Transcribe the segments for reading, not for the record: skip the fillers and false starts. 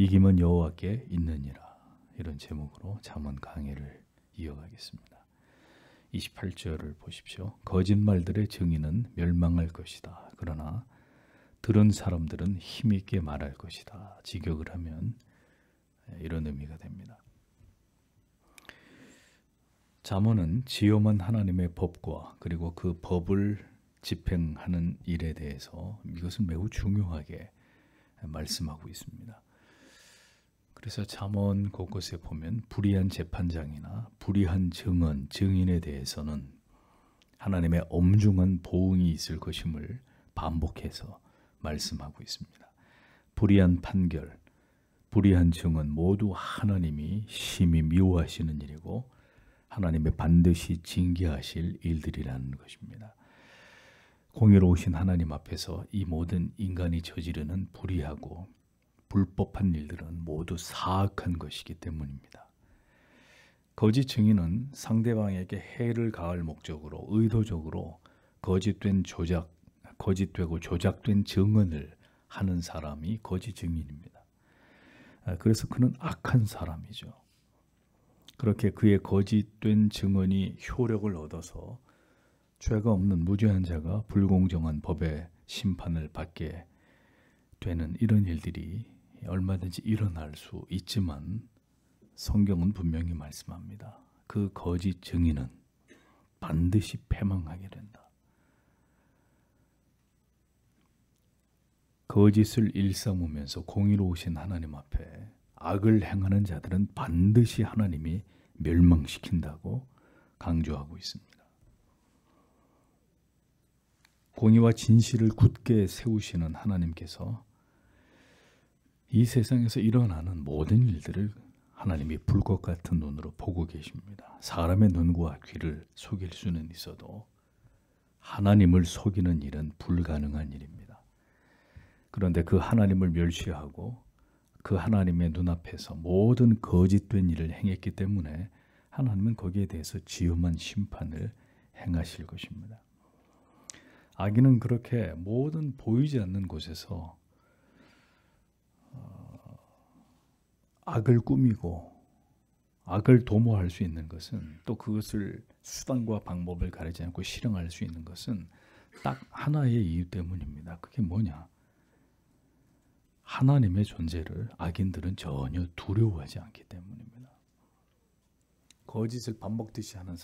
이김은 여호와께 있느니라. 이런 제목으로 잠언 강해를 이어가겠습니다. 28절을 보십시오. 거짓말들의 증인은 멸망할 것이다. 그러나 들은 사람들은 힘있게 말할 것이다. 직역을 하면 이런 의미가 됩니다. 잠언은 지엄한 하나님의 법과 그리고 그 법을 집행하는 일에 대해서 이것을 매우 중요하게 말씀하고 있습니다. 그래서 잠언 곳곳에 보면 불의한 재판장이나 불의한 증언, 증인에 대해서는 하나님의 엄중한 보응이 있을 것임을 반복해서 말씀하고 있습니다. 불의한 판결, 불의한 증언 모두 하나님이 심히 미워하시는 일이고 하나님의 반드시 징계하실 일들이라는 것입니다. 공의로우신 하나님 앞에서 이 모든 인간이 저지르는 불의하고 불법한 일들은 모두 사악한 것이기 때문입니다. 거짓 증인은 상대방에게 해를 가할 목적으로 의도적으로 거짓되고 조작된 증언을 하는 사람이 거짓 증인입니다. 그래서 그는 악한 사람이죠. 그렇게 그의 거짓된 증언이 효력을 얻어서 죄가 없는 무죄한 자가 불공정한 법의 심판을 받게 되는 이런 일들이 얼마든지 일어날 수 있지만 성경은 분명히 말씀합니다. 그 거짓 증인은 반드시 패망하게 된다. 거짓을 일삼으면서 공의로우신 하나님 앞에 악을 행하는 자들은 반드시 하나님이 멸망시킨다고 강조하고 있습니다. 공의와 진실을 굳게 세우시는 하나님께서 이 세상에서 일어나는 모든 일들을 하나님이 불꽃 같은 눈으로 보고 계십니다. 사람의 눈과 귀를 속일 수는 있어도 하나님을 속이는 일은 불가능한 일입니다. 그런데 그 하나님을 멸시하고 그 하나님의 눈앞에서 모든 거짓된 일을 행했기 때문에 하나님은 거기에 대해서 지엄한 심판을 행하실 것입니다. 악인은 그렇게 모든 보이지 않는 곳에서 악을 꾸미고 악을 도모할 수 있는 것은 또 그것을 수단과 방법을 가리지 않고 실행할 수 있는 것은 딱 하나의 이유 때문입니다. 그게 뭐냐? 하나님의 존재를 악인들은 전혀 두려워하지 않기 때문입니다. 거짓을 밥 먹듯이 하는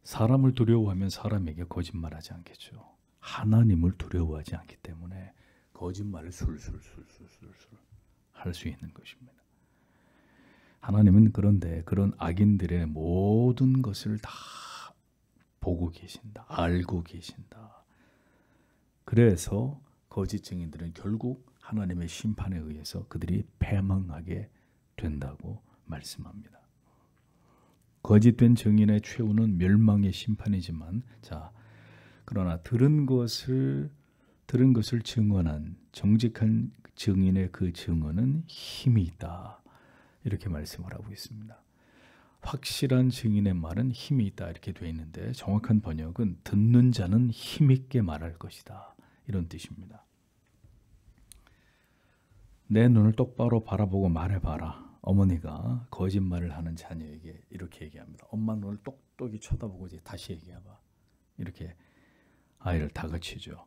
사람을 두려워하면 사람에게 거짓말하지 않겠죠. 하나님을 두려워하지 않기 때문에 거짓말을 술술 할 수 있는 것입니다. 하나님은 그런데 그런 악인들의 모든 것을 다 보고 계신다. 알고 계신다. 그래서 거짓 증인들은 결국 하나님의 심판에 의해서 그들이 패망하게 된다고 말씀합니다. 거짓된 증인의 최후는 멸망의 심판이지만 그러나 들은 것을 증언한 정직한 증인의 그 증언은 힘이 있다. 이렇게 말씀을 하고 있습니다. 확실한 증인의 말은 힘이 있다 이렇게 되어 있는데 정확한 번역은 듣는 자는 힘있게 말할 것이다. 이런 뜻입니다. 내 눈을 똑바로 바라보고 말해봐라. 어머니가 거짓말을 하는 자녀에게 이렇게 얘기합니다. 엄마 눈을 똑똑히 쳐다보고 이제 다시 얘기해봐. 이렇게 아이를 다그치죠.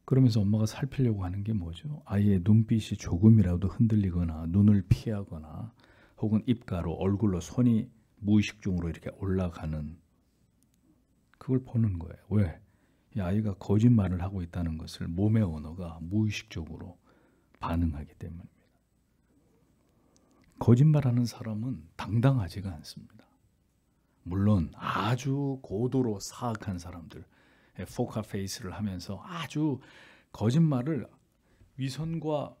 그러면서 엄마가 살피려고 하는 게 뭐죠? 아이의 눈빛이 조금이라도 흔들리거나 눈을 피하거나 혹은 입가로 얼굴로 손이 무의식 중으로 이렇게 올라가는 그걸 보는 거예요. 왜? 이 아이가 거짓말을 하고 있다는 것을 몸의 언어가 무의식적으로 반응하기 때문입니다. 거짓말하는 사람은 당당하지가 않습니다. 물론 아주 고도로 사악한 사람들, 포커페이스를 하면서 아주 거짓말을 위선과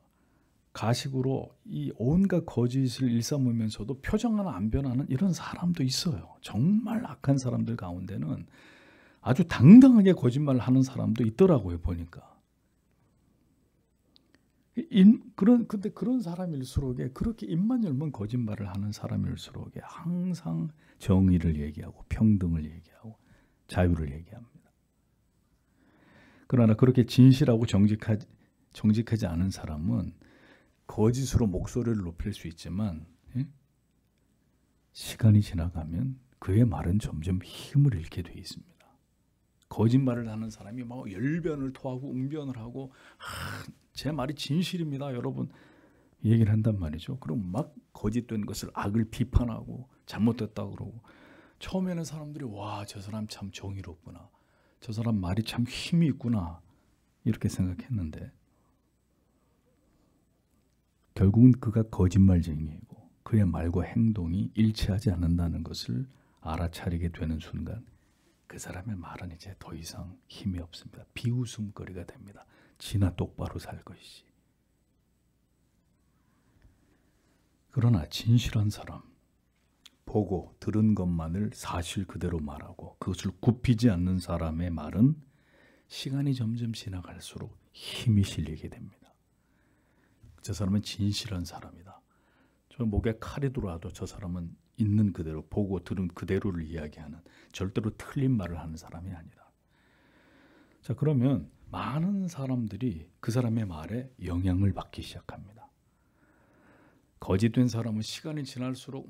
가식으로 이 온갖 거짓을 일삼으면서도 표정 하나 안 변하는 이런 사람도 있어요. 정말 악한 사람들 가운데는 아주 당당하게 거짓말을 하는 사람도 있더라고요, 보니까. 근데 그런 사람일수록에 그렇게 입만 열면 거짓말을 하는 사람일수록에 항상 정의를 얘기하고 평등을 얘기하고 자유를 얘기합니다. 그러나 그렇게 진실하고 정직하지 않은 사람은 거짓으로 목소리를 높일 수 있지만 시간이 지나가면 그의 말은 점점 힘을 잃게 돼 있습니다. 거짓말을 하는 사람이 막 열변을 토하고 웅변을 하고 제 말이 진실입니다 여러분 얘기를 한단 말이죠. 그럼 막 거짓된 것을 악을 비판하고 잘못됐다고 그러고 처음에는 사람들이 와, 저 사람 참 정의롭구나, 저 사람 말이 참 힘이 있구나 이렇게 생각했는데 결국은 그가 거짓말쟁이이고 그의 말과 행동이 일치하지 않는다는 것을 알아차리게 되는 순간 그 사람의 말은 이제 더 이상 힘이 없습니다. 비웃음거리가 됩니다. 지나 똑바로 살 것이지. 그러나 진실한 사람, 보고 들은 것만을 사실 그대로 말하고 그것을 굽히지 않는 사람의 말은 시간이 점점 지나갈수록 힘이 실리게 됩니다. 저 사람은 진실한 사람이다. 저 목에 칼이 들어와도 저 사람은 있는 그대로 보고 들은 그대로를 이야기하는, 절대로 틀린 말을 하는 사람이 아니다. 자, 그러면 많은 사람들이 그 사람의 말에 영향을 받기 시작합니다. 거짓된 사람은 시간이 지날수록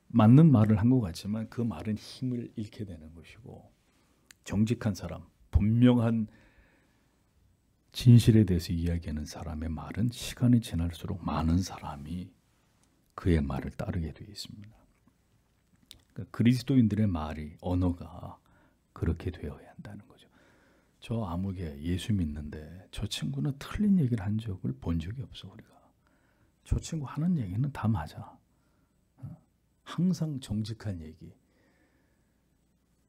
맞는 말을 한 것 같지만 그 말은 힘을 잃게 되는 것이고, 정직한 사람, 분명한 진실에 대해서 이야기하는 사람의 말은 시간이 지날수록 많은 사람이 그의 말을 따르게 되어 있습니다. 그러니까 그리스도인들의 말이, 언어가 그렇게 되어야 한다는 거죠. 저 아무개 예수 믿는데 저 친구는 틀린 얘기를 한 적을 본 적이 없어. 우리가 저 친구 하는 얘기는 다 맞아. 항상 정직한 얘기,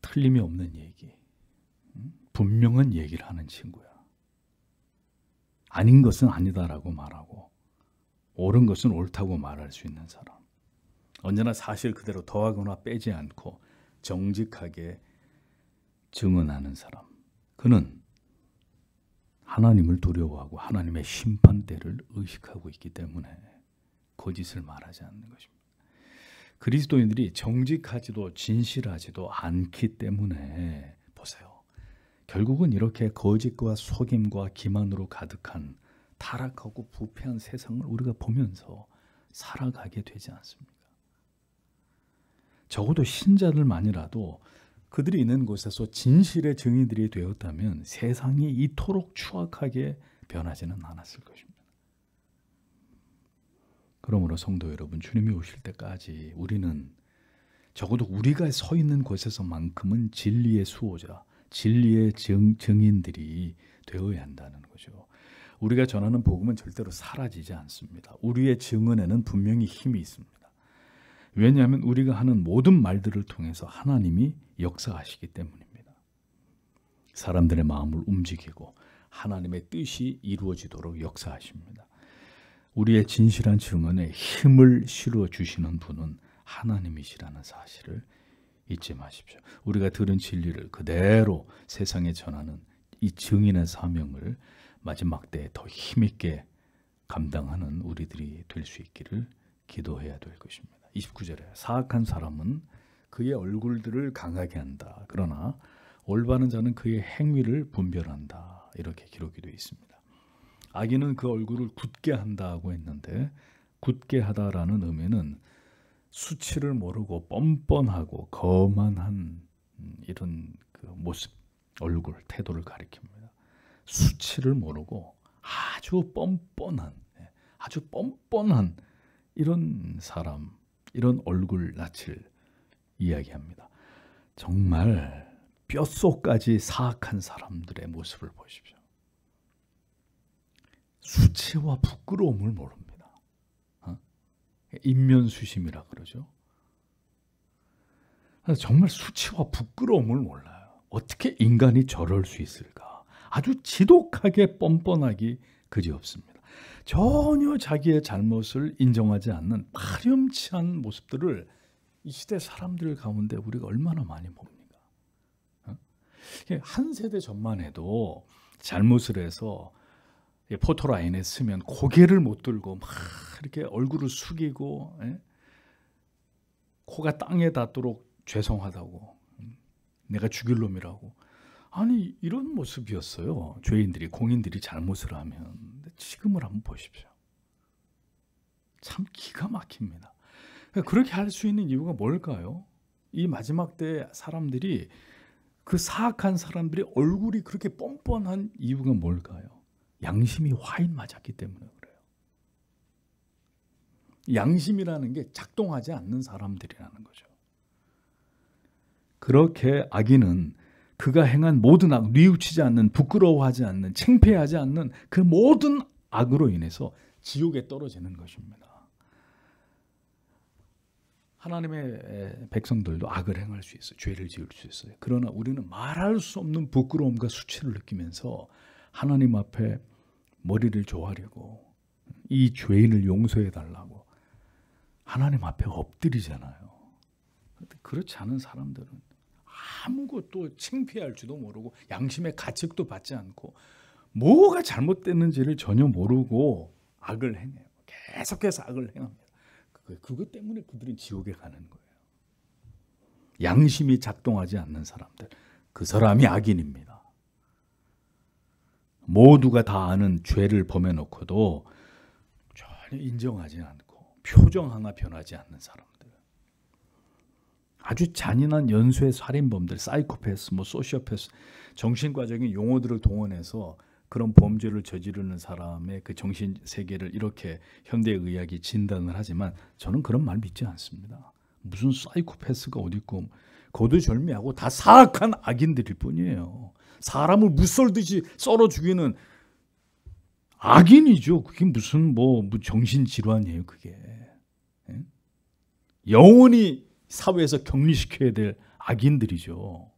틀림이 없는 얘기, 분명한 얘기를 하는 친구야. 아닌 것은 아니다라고 말하고 옳은 것은 옳다고 말할 수 있는 사람, 언제나 사실 그대로 더하거나 빼지 않고 정직하게 증언하는 사람, 그는 하나님을 두려워하고 하나님의 심판대를 의식하고 있기 때문에 거짓을 말하지 않는 것입니다. 그리스도인들이 정직하지도 진실하지도 않기 때문에 보세요. 결국은 이렇게 거짓과 속임과 기만으로 가득한 타락하고 부패한 세상을 우리가 보면서 살아가게 되지 않습니까? 적어도 신자들만이라도 그들이 있는 곳에서 진실의 증인들이 되었다면 세상이 이토록 추악하게 변하지는 않았을 것입니다. 그러므로 성도 여러분, 주님이 오실 때까지 우리는 적어도 우리가 서 있는 곳에서만큼은 진리의 수호자, 진리의 증인들이 되어야 한다는 거죠. 우리가 전하는 복음은 절대로 사라지지 않습니다. 우리의 증언에는 분명히 힘이 있습니다. 왜냐하면 우리가 하는 모든 말들을 통해서 하나님이 역사하시기 때문입니다. 사람들의 마음을 움직이고 하나님의 뜻이 이루어지도록 역사하십니다. 우리의 진실한 증언에 힘을 실어 주시는 분은 하나님이시라는 사실을 잊지 마십시오. 우리가 들은 진리를 그대로 세상에 전하는 이 증인의 사명을 마지막 때에 더 힘있게 감당하는 우리들이 될 수 있기를 기도해야 될 것입니다. 29절에 사악한 사람은 그의 얼굴들을 강하게 한다. 그러나 올바른 자는 그의 행위를 분별한다. 이렇게 기록이 되어 있습니다. 악인은 그 얼굴을 굳게 한다고 했는데, 굳게 하다라는 의미는 수치를 모르고 뻔뻔하고 거만한 이런 그 모습, 얼굴, 태도를 가리킵니다. 수치를 모르고 아주 뻔뻔한 이런 사람, 이런 얼굴 낯을 이야기합니다. 정말 뼛속까지 사악한 사람들의 모습을 보십시오. 수치와 부끄러움을 모릅니다. 인면수심이라 그러죠. 정말 수치와 부끄러움을 몰라요. 어떻게 인간이 저럴 수 있을까? 아주 지독하게 뻔뻔하기 그지없습니다. 전혀 자기의 잘못을 인정하지 않는 파렴치한 모습들을 이 시대 사람들 가운데 우리가 얼마나 많이 봅니까? 한 세대 전만 해도 잘못을 해서 포토라인에 쓰면 고개를 못 들고 막 이렇게 얼굴을 숙이고, 코가 땅에 닿도록 죄송하다고, 내가 죽일 놈이라고, 아니 이런 모습이었어요. 죄인들이, 공인들이 잘못을 하면. 지금을 한번 보십시오. 참 기가 막힙니다. 그렇게 할 수 있는 이유가 뭘까요? 이 마지막 때 사람들이, 그 사악한 사람들이 얼굴이 그렇게 뻔뻔한 이유가 뭘까요? 양심이 화인 맞았기 때문에 그래요. 양심이라는 게 작동하지 않는 사람들이라는 거죠. 그렇게 악인은 그가 행한 모든 악, 뉘우치지 않는, 부끄러워하지 않는, 창피하지 않는 그 모든 악으로 인해서 지옥에 떨어지는 것입니다. 하나님의 백성들도 악을 행할 수 있어요. 죄를 지을 수 있어요. 그러나 우리는 말할 수 없는 부끄러움과 수치를 느끼면서 하나님 앞에 머리를 조아리고 이 죄인을 용서해 달라고 하나님 앞에 엎드리잖아요. 그렇지 않은 사람들은 아무것도 창피할 줄도 모르고 양심의 가책도 받지 않고 뭐가 잘못됐는지를 전혀 모르고 악을 행해요. 계속해서 악을 행합니다. 그것 때문에 그들은 지옥에 가는 거예요. 양심이 작동하지 않는 사람들, 그 사람이 악인입니다. 모두가 다 아는 죄를 범해놓고도 전혀 인정하지 않고 표정 하나 변하지 않는 사람들, 아주 잔인한 연쇄 살인범들, 사이코패스, 소시오패스, 정신과적인 용어들을 동원해서 그런 범죄를 저지르는 사람의 그 정신 세계를 이렇게 현대의학이 진단을 하지만 저는 그런 말 믿지 않습니다. 무슨 사이코패스가 어디 있고, 거두절미하고 다 사악한 악인들일 뿐이에요. 사람을 무썰듯이 썰어 죽이는 악인이죠. 그게 무슨 정신질환이에요, 그게. 영원히 사회에서 격리시켜야 될 악인들이죠.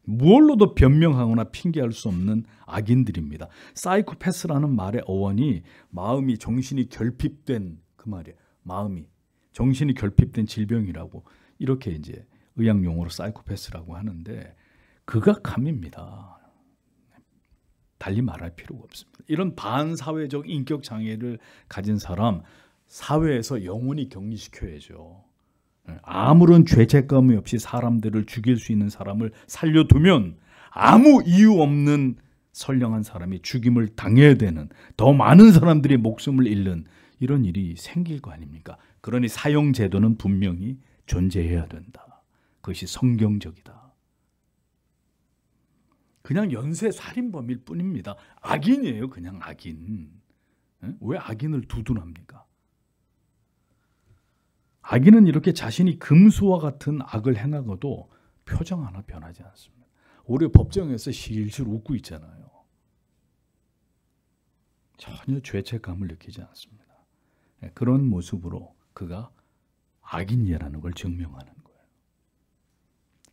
무얼로도 변명하거나 핑계할 수 없는 악인들입니다. 사이코패스라는 말의 어원이 마음이, 정신이 결핍된, 그 말이에요. 마음이, 정신이 결핍된 질병이라고, 이렇게 이제 의학 용어로 사이코패스라고 하는데 극악함입니다. 달리 말할 필요가 없습니다. 이런 반사회적 인격 장애를 가진 사람, 사회에서 영원히 격리시켜야죠. 아무런 죄책감이 없이 사람들을 죽일 수 있는 사람을 살려두면 아무 이유 없는 선량한 사람이 죽임을 당해야 되는, 더 많은 사람들이 목숨을 잃는 이런 일이 생길 거 아닙니까? 그러니 사형제도는 분명히 존재해야 된다. 그것이 성경적이다. 그냥 연쇄 살인범일 뿐입니다. 악인이에요. 그냥 악인. 왜 악인을 두둔합니까? 악인은 이렇게 자신이 금수와 같은 악을 행하고도 표정 하나 변하지 않습니다. 오히려 법정에서 실실 웃고 있잖아요. 전혀 죄책감을 느끼지 않습니다. 그런 모습으로 그가 악인이라는 걸 증명하는 거예요.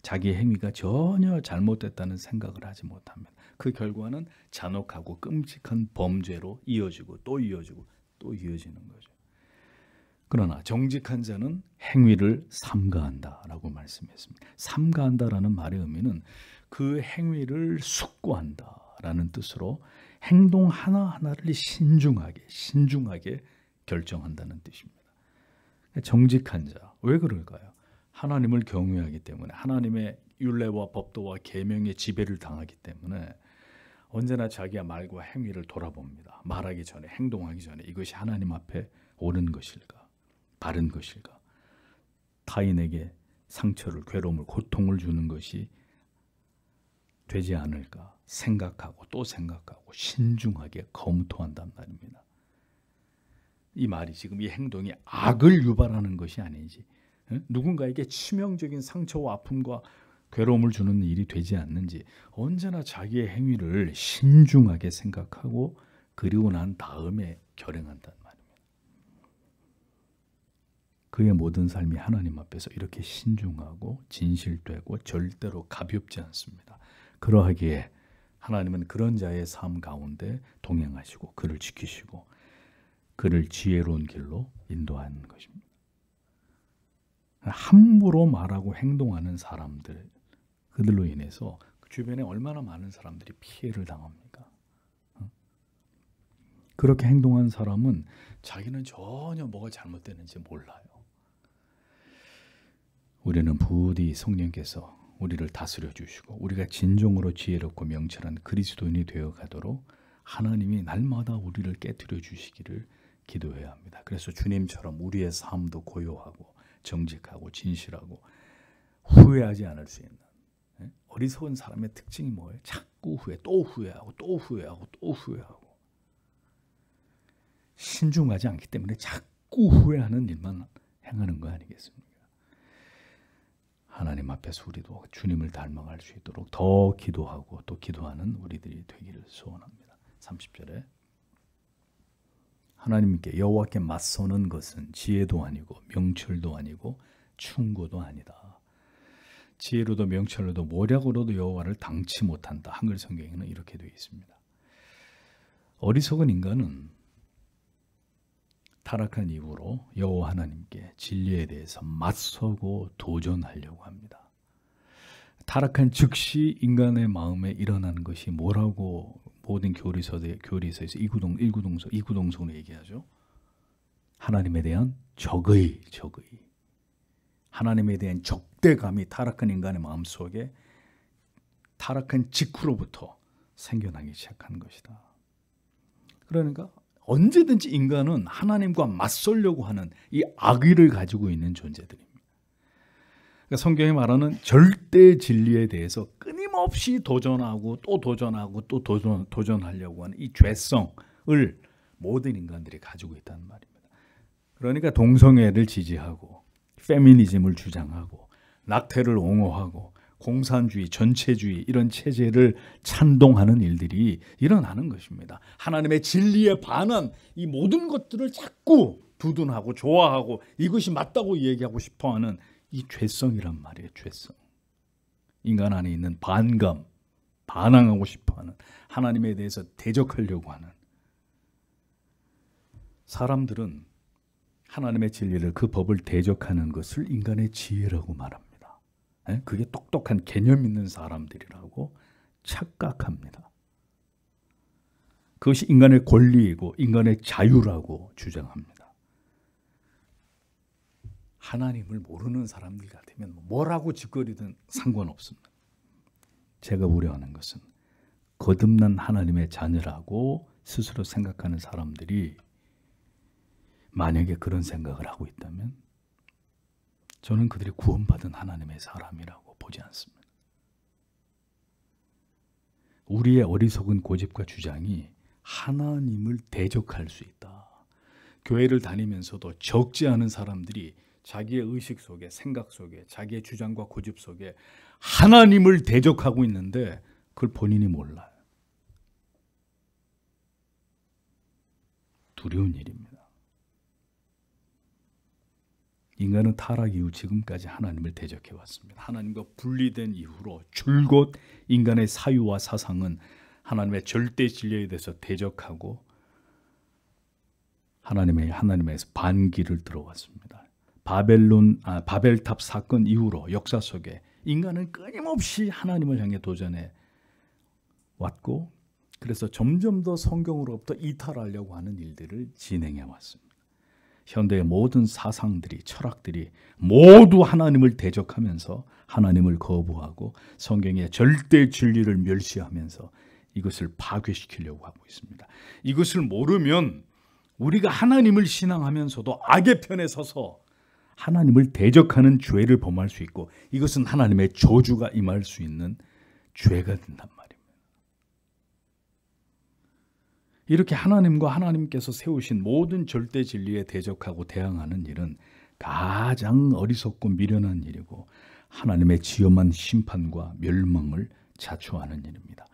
자기의 행위가 전혀 잘못됐다는 생각을 하지 못합니다. 그 결과는 잔혹하고 끔찍한 범죄로 이어지고 또 이어지고 또 이어지는 거죠. 그러나 정직한 자는 행위를 삼가한다라고 말씀했습니다. 삼가한다라는 말의 의미는 그 행위를 숙고한다라는 뜻으로 행동 하나하나를 신중하게 결정한다는 뜻입니다. 정직한 자, 왜 그럴까요? 하나님을 경외하기 때문에, 하나님의 율례와 법도와 계명의 지배를 당하기 때문에 언제나 자기의 말과 행위를 돌아봅니다. 말하기 전에, 행동하기 전에 이것이 하나님 앞에 옳은 것일까? 바른 것일까? 타인에게 상처를, 괴로움을, 고통을 주는 것이 되지 않을까 생각하고 또 생각하고 신중하게 검토한단 말입니다. 이 말이, 지금 이 행동이 악을 유발하는 것이 아닌지, 누군가에게 치명적인 상처와 아픔과 괴로움을 주는 일이 되지 않는지 언제나 자기의 행위를 신중하게 생각하고 그리고 난 다음에 결행한단 말입니다. 그의 모든 삶이 하나님 앞에서 이렇게 신중하고 진실되고 절대로 가볍지 않습니다. 그러하기에 하나님은 그런 자의 삶 가운데 동행하시고 그를 지키시고 그를 지혜로운 길로 인도하는 것입니다. 함부로 말하고 행동하는 사람들, 그들로 인해서 주변에 얼마나 많은 사람들이 피해를 당합니까? 그렇게 행동한 사람은 자기는 전혀 뭐가 잘못되는지 몰라요. 우리는 부디 성령께서 우리를 다스려 주시고 우리가 진정으로 지혜롭고 명철한 그리스도인이 되어 가도록 하나님이 날마다 우리를 깨트려 주시기를 기도해야 합니다. 그래서 주님처럼 우리의 삶도 고요하고 정직하고 진실하고 후회하지 않을 수 있는, 어리석은 사람의 특징이 뭐예요? 자꾸 또 후회하고 또 후회하고 또 후회하고, 신중하지 않기 때문에 자꾸 후회하는 일만 행하는 거 아니겠습니까? 하나님 앞에서 우리도 주님을 닮아갈 수 있도록 더 기도하고 또 기도하는 우리들이 되기를 소원합니다. 30절에 하나님께 여호와께 맞서는 것은 지혜도 아니고 명철도 아니고 충고도 아니다. 지혜로도 명철로도 모략으로도 여호와를 당치 못한다. 한글 성경에는 이렇게 되어 있습니다. 어리석은 인간은 타락한 이후로 여호와 하나님께 진리에 대해서 맞서고 도전하려고 합니다. 타락한 즉시 인간의 마음에 일어나는 것이 뭐라고 모든 교리서에서 이구동성으로 얘기하죠. 하나님에 대한 적의, 하나님에 대한 적대감이 타락한 인간의 마음속에 타락한 직후로부터 생겨나기 시작한 것이다. 그러니까 언제든지 인간은 하나님과 맞서려고 하는 이 악의를 가지고 있는 존재들입니다. 그러니까 성경이 말하는 절대 진리에 대해서 끊임없이 도전하고 또 도전하고 또 도전하려고 하는 이 죄성을 모든 인간들이 가지고 있다는 말입니다. 그러니까 동성애를 지지하고 페미니즘을 주장하고 낙태를 옹호하고 공산주의, 전체주의 이런 체제를 찬동하는 일들이 일어나는 것입니다. 하나님의 진리에 반한 이 모든 것들을 자꾸 두둔하고 좋아하고 이것이 맞다고 얘기하고 싶어하는 이 죄성이란 말이에요. 죄성. 인간 안에 있는 반감, 반항하고 싶어하는, 하나님에 대해서 대적하려고 하는 사람들은 하나님의 진리를, 그 법을 대적하는 것을 인간의 지혜라고 말합니다. 그게 똑똑한 개념 있는 사람들이라고 착각합니다. 그것이 인간의 권리이고 인간의 자유라고 주장합니다. 하나님을 모르는 사람들 같으면 뭐라고 짓거리든 상관없습니다. 제가 우려하는 것은 거듭난 하나님의 자녀라고 스스로 생각하는 사람들이 만약에 그런 생각을 하고 있다면 저는 그들이 구원받은 하나님의 사람이라고 보지 않습니다. 우리의 어리석은 고집과 주장이 하나님을 대적할 수 있다. 교회를 다니면서도 적지 않은 사람들이 자기의 의식 속에, 생각 속에, 자기의 주장과 고집 속에 하나님을 대적하고 있는데 그걸 본인이 몰라요. 두려운 일입니다. 인간은 타락 이후 지금까지 하나님을 대적해 왔습니다. 하나님과 분리된 이후로 줄곧 인간의 사유와 사상은 하나님의 절대 진리에 대해서 대적하고 하나님에서 반기를 들어왔습니다. 바벨탑 사건 이후로 역사 속에 인간은 끊임없이 하나님을 향해 도전해 왔고, 그래서 점점 더 성경으로부터 이탈하려고 하는 일들을 진행해 왔습니다. 현대의 모든 사상들이, 철학들이 모두 하나님을 대적하면서 하나님을 거부하고 성경의 절대 진리를 멸시하면서 이것을 파괴시키려고 하고 있습니다. 이것을 모르면 우리가 하나님을 신앙하면서도 악의 편에 서서 하나님을 대적하는 죄를 범할 수 있고, 이것은 하나님의 저주가 임할 수 있는 죄가 된단 말입니다. 이렇게 하나님과 하나님께서 세우신 모든 절대 진리에 대적하고 대항하는 일은 가장 어리석고 미련한 일이고 하나님의 지엄한 심판과 멸망을 자초하는 일입니다.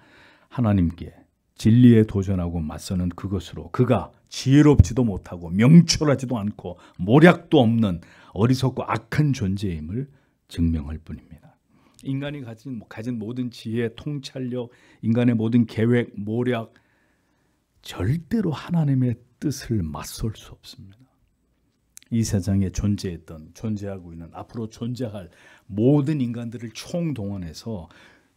하나님께 진리에 도전하고 맞서는 그것으로 그가 지혜롭지도 못하고 명철하지도 않고 모략도 없는 어리석고 악한 존재임을 증명할 뿐입니다. 인간이 가진 모든 지혜, 통찰력, 인간의 모든 계획, 모략, 절대로 하나님의 뜻을 맞설 수 없습니다. 이 세상에 존재하고 있는, 앞으로 존재할 모든 인간들을 총동원해서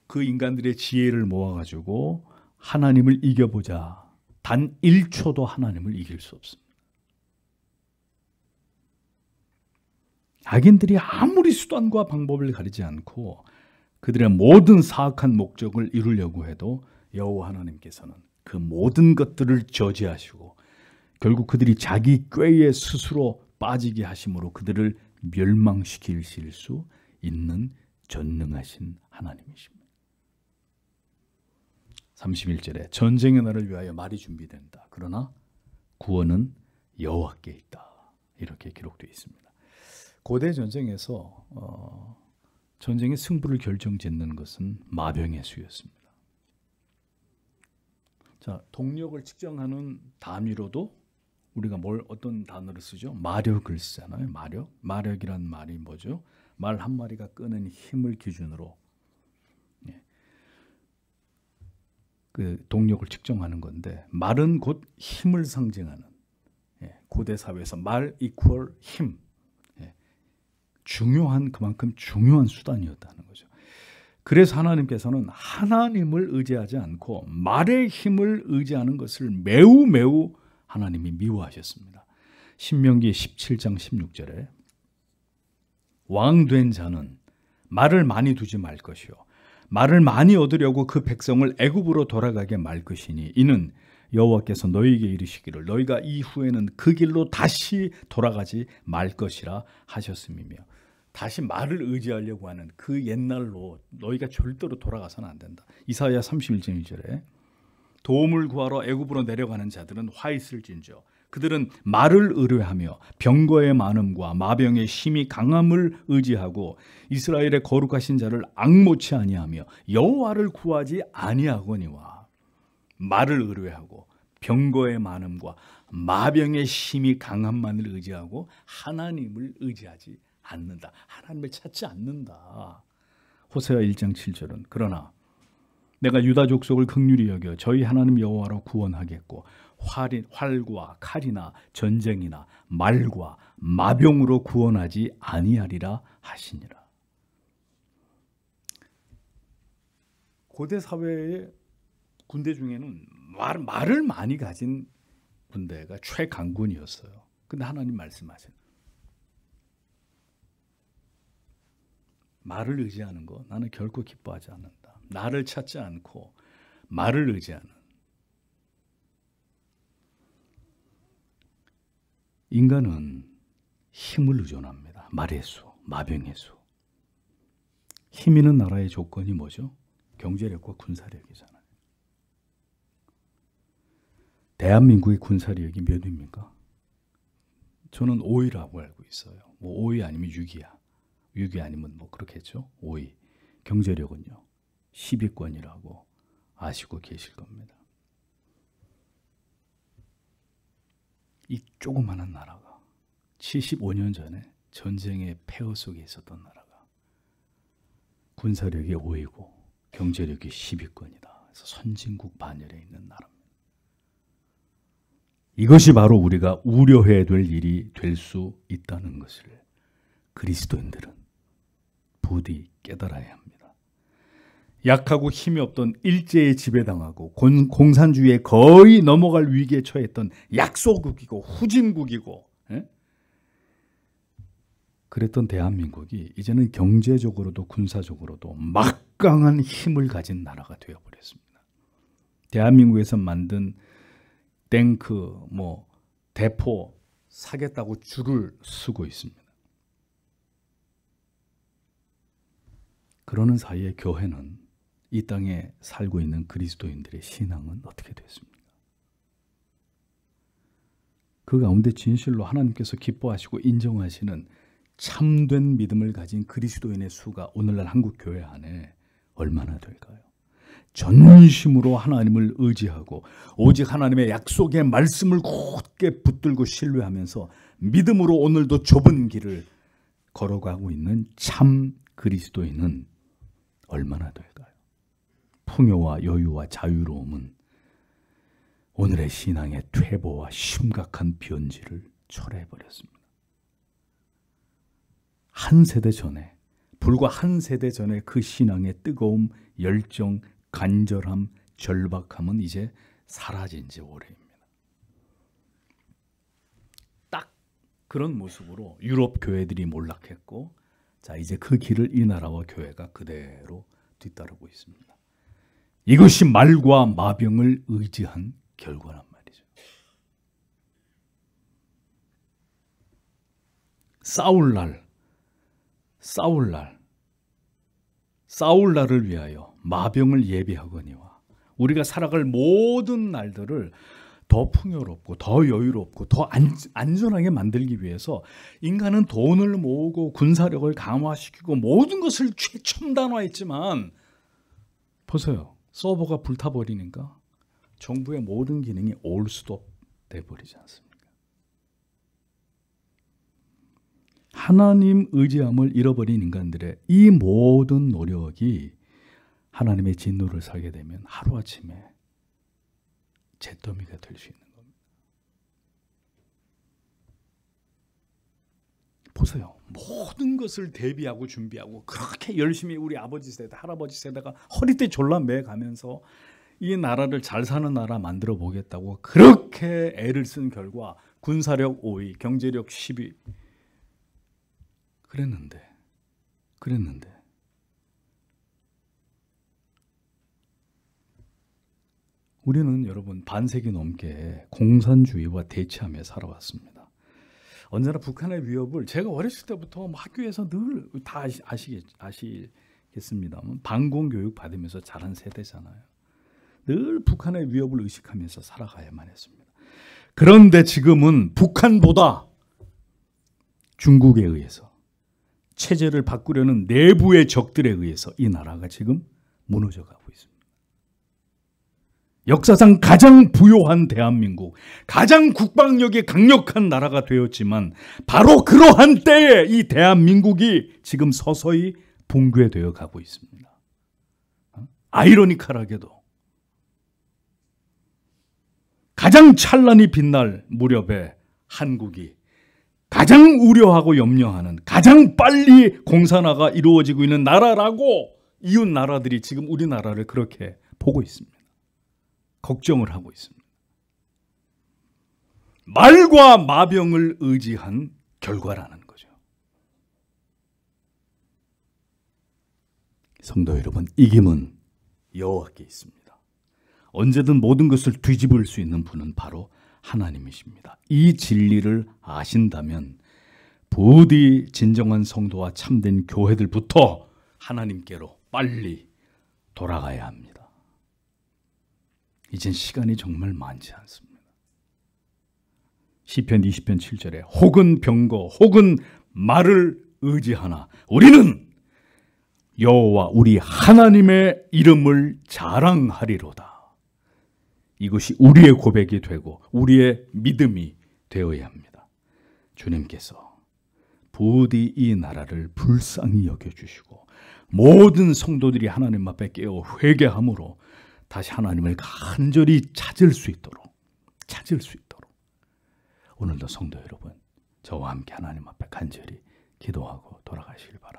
그 인간들의 지혜를 모아가지고 하나님을 이겨보자. 단 1초도 하나님을 이길 수 없습니다. 악인들이 아무리 수단과 방법을 가리지 않고 그들의 모든 사악한 목적을 이루려고 해도 여호와 하나님께서는 그 모든 것들을 저지하시고 결국 그들이 자기 꾀에 스스로 빠지게 하심으로 그들을 멸망시키실 수 있는 전능하신 하나님이십니다. 31절에 전쟁의 날을 위하여 말이 준비된다. 그러나 구원은 여호와께 있다. 이렇게 기록되어 있습니다. 고대 전쟁에서 전쟁의 승부를 결정짓는 것은 마병의 수였습니다. 자, 동력을 측정하는 단위로도 우리가 어떤 단어를 쓰죠? 마력을 쓰잖아요. 마력이란 말이 뭐죠? 말 한 마리가 끄는 힘을 기준으로 그 동력을 측정하는 건데, 말은 곧 힘을 상징하는, 고대 사회에서 말 이퀄 힘, 그만큼 중요한 수단이었다는 거죠. 그래서 하나님께서는 하나님을 의지하지 않고 말의 힘을 의지하는 것을 매우 하나님이 미워하셨습니다. 신명기 17장 16절에 왕된 자는 말을 많이 두지 말 것이요 말을 많이 얻으려고 그 백성을 애굽으로 돌아가게 말 것이니 이는 여호와께서 너희에게 이르시기를 너희가 이후에는 그 길로 다시 돌아가지 말 것이라 하셨음이며, 다시 말을 의지하려고 하는 그 옛날로 너희가 절대로 돌아가서는 안 된다. 이사야 31장 1절에 도움을 구하러 애굽으로 내려가는 자들은 화 있을진저 그들은 말을 의뢰하며 병거의 많음과 마병의 힘이 강함을 의지하고 이스라엘의 거룩하신 자를 앙모치 아니하며 여호와를 구하지 아니하거니와. 말을 의뢰하고 병거의 많음과 마병의 힘이 강함만을 의지하고 하나님을 의지하지 않는다. 하나님을 찾지 않는다. 호세아 1장 7절은 그러나 내가 유다 족속을 긍휼히 여겨 저희 하나님 여호와로 구원하겠고 활과 칼이나 전쟁이나 말과 마병으로 구원하지 아니하리라 하시니라. 고대 사회의 군대 중에는 말을 많이 가진 군대가 최강군이었어요. 근데 하나님 말씀하세요. 말을 의지하는 거 나는 결코 기뻐하지 않는다. 나를 찾지 않고 말을 의지하는. 인간은 힘을 의존합니다. 말의 수, 마병의 수. 힘 있는 나라의 조건이 뭐죠? 경제력과 군사력이잖아요. 대한민국의 군사력이 몇 위입니까? 저는 5위라고 알고 있어요. 뭐 5위 아니면 6위야. 6위 아니면 뭐 그렇겠죠. 5위. 경제력은요 10위권이라고 아시고 계실 겁니다. 이 조그마한 나라가 75년 전에 전쟁의 폐허 속에 있었던 나라가 군사력이 5위고 경제력이 10위권이다. 그래서 선진국 반열에 있는 나라입니다. 이것이 바로 우리가 우려해야 될 일이 될 수 있다는 것을 그리스도인들은 부디 깨달아야 합니다. 약하고 힘이 없던 일제에 지배당하고 공산주의에 거의 넘어갈 위기에 처했던 약소국이고 후진국이고 그랬던 대한민국이 이제는 경제적으로도 군사적으로도 막강한 힘을 가진 나라가 되어버렸습니다. 대한민국에서 만든 탱크, 대포 사겠다고 줄을 서고 있습니다. 그러는 사이에 교회는 이 땅에 살고 있는 그리스도인들의 신앙은 어떻게 됐습니까? 그 가운데 진실로 하나님께서 기뻐하시고 인정하시는 참된 믿음을 가진 그리스도인의 수가 오늘날 한국 교회 안에 얼마나 될까요? 전심으로 하나님을 의지하고 오직 하나님의 약속의 말씀을 굳게 붙들고 신뢰하면서 믿음으로 오늘도 좁은 길을 걸어가고 있는 참 그리스도인은 얼마나 될까요? 풍요와 여유와 자유로움은 오늘의 신앙의 퇴보와 심각한 변질을 초래해버렸습니다. 불과 한 세대 전에 그 신앙의 뜨거움, 열정, 간절함, 절박함은 이제 사라진 지 오래입니다. 딱 그런 모습으로 유럽 교회들이 몰락했고, 자 이제 그 길을 이 나라와 교회가 그대로 뒤따르고 있습니다. 이것이 말과 마병을 의지한 결과란 말이죠. 싸울 날을 위하여 마병을 예비하거니와 우리가 살아갈 모든 날들을 더 풍요롭고 더 여유롭고 더 안전하게 만들기 위해서 인간은 돈을 모으고 군사력을 강화시키고 모든 것을 최첨단화했지만 보세요. 서버가 불타버리니까 정부의 모든 기능이 올 수도 돼버리지 않습니까? 하나님 의지함을 잃어버린 인간들의 이 모든 노력이 하나님의 진노를 사게 되면 하루아침에 잿더미가 될 수 있는 겁니다. 보세요. 모든 것을 대비하고 준비하고 그렇게 열심히 우리 아버지 세대, 할아버지 세대가 허리띠 졸라 매가면서 이 나라를 잘 사는 나라 만들어 보겠다고 그렇게 애를 쓴 결과 군사력 5위, 경제력 10위 그랬는데 우리는 여러분 반세기 넘게 공산주의와 대치하며 살아왔습니다. 언제나 북한의 위협을 제가 어렸을 때부터 학교에서 늘 다 아시겠습니다만 방공교육 받으면서 자란 세대잖아요. 늘 북한의 위협을 의식하면서 살아가야만 했습니다. 그런데 지금은 북한보다 중국에 의해서 체제를 바꾸려는 내부의 적들에 의해서 이 나라가 지금 무너져가고 있습니다. 역사상 가장 부요한 대한민국, 가장 국방력이 강력한 나라가 되었지만 바로 그러한 때에 이 대한민국이 지금 서서히 붕괴되어 가고 있습니다. 아이러니컬하게도 가장 찬란히 빛날 무렵에 한국이 가장 우려하고 염려하는 가장 빨리 공산화가 이루어지고 있는 나라라고 이웃 나라들이 지금 우리나라를 그렇게 보고 있습니다. 걱정을 하고 있습니다. 말과 마병을 의지한 결과라는 거죠. 성도 여러분, 이김은 여호와께 있습니다. 언제든 모든 것을 뒤집을 수 있는 분은 바로 하나님이십니다. 이 진리를 아신다면 부디 진정한 성도와 참된 교회들부터 하나님께로 빨리 돌아가야 합니다. 이젠 시간이 정말 많지 않습니다. 시편 20편 7절에 혹은 병거 혹은 말을 의지하나 우리는 여호와 우리 하나님의 이름을 자랑하리로다. 이것이 우리의 고백이 되고 우리의 믿음이 되어야 합니다. 주님께서 부디 이 나라를 불쌍히 여겨주시고 모든 성도들이 하나님 앞에 깨어 회개함으로 다시 하나님을 간절히 찾을 수 있도록 오늘도 성도 여러분 저와 함께 하나님 앞에 간절히 기도하고 돌아가시길 바랍니다.